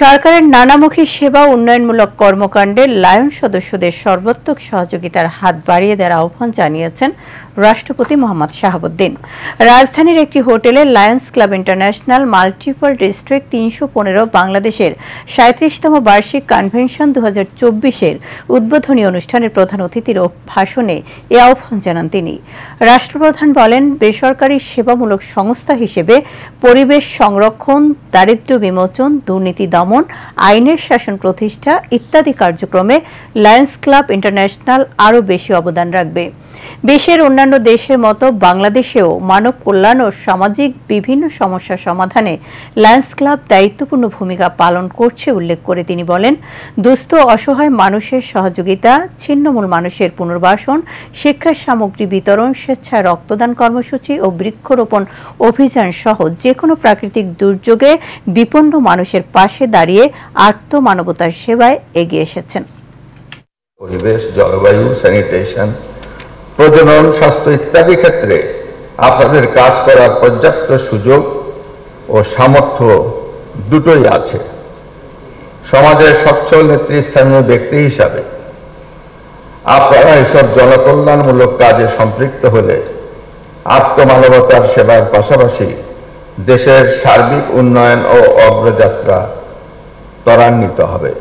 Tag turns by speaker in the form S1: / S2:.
S1: সরকারের নানামুখী সেবা উন্নয়নমূলক কর্মকাণ্ডে লায়ন সদস্যদের সর্বাত্মক সহযোগিতার হাত বাড়িয়ে দেওয়ার আহ্বান জানিয়েছেন রাষ্ট্রপতি মোহাম্মদ শাহাবুদ্দিন। রাজধানীর একটি হোটেলে Lions club international multiple district ৩১৫ বাংলাদেশের ৩৭তম বার্ষিক কনভেনশন ২০২৪-এর উদ্বোধনী অনুষ্ঠানের প্রধান অতিথির ভাষণে এ আহ্বান জানান তিনি। রাষ্ট্রপ্রধান বলেন, বেসরকারি সেবামূলক সংস্থা হিসেবে পরিবেশ সংরক্ষণ, দারিদ্র্য বিমোচন, দুর্নীতি দমন, আইনের শাসন প্রতিষ্ঠা ইত্যাদি কার্যক্রমে লায়ন্স ক্লাব ইন্টারন্যাশনাল আরও বেশি অবদান রাখবে। বিশ্বের অন্যান্য দেশের মতো বাংলাদেশেও মানব কল্যাণ ও সামাজিক বিভিন্ন সমস্যা সমাধানে লায়ন্স ক্লাব দায়িত্বপূর্ণ ভূমিকা পালন করছে উল্লেখ করে তিনি বলেন, দুস্থ অসহায় মানুষের সহযোগিতা, ছিন্নমূল মানুষের পুনর্বাসন, শিক্ষা সামগ্রী বিতরণ, স্বেচ্ছায় রক্তদান কর্মসূচি ও বৃক্ষরোপণ অভিযান সহ যেকোনো প্রাকৃতিক দুর্যোগে বিপন্ন মানুষের পাশে দাঁড়িয়ে আর্তমানবতার সেবায় এগিয়ে এসেছেন।
S2: পরিবেশ, জলবায়ু, স্যানিটেশন, প্রজনন, স্বাস্থ্য ইত্যাদি ক্ষেত্রে আপনাদের কাজ করার পর্যাপ্ত সুযোগ ও সামর্থ্য দুটোই আছে। সমাজের সচ্ছল নেতৃস্থানীয় ব্যক্তি হিসাবে আপনারা এসব জনকল্যাণমূলক কাজে সম্পৃক্ত হলে আত্মমানবতার সেবার পাশাপাশি দেশের সার্বিক উন্নয়ন ও অগ্রযাত্রা ত্বরান্বিত হবে।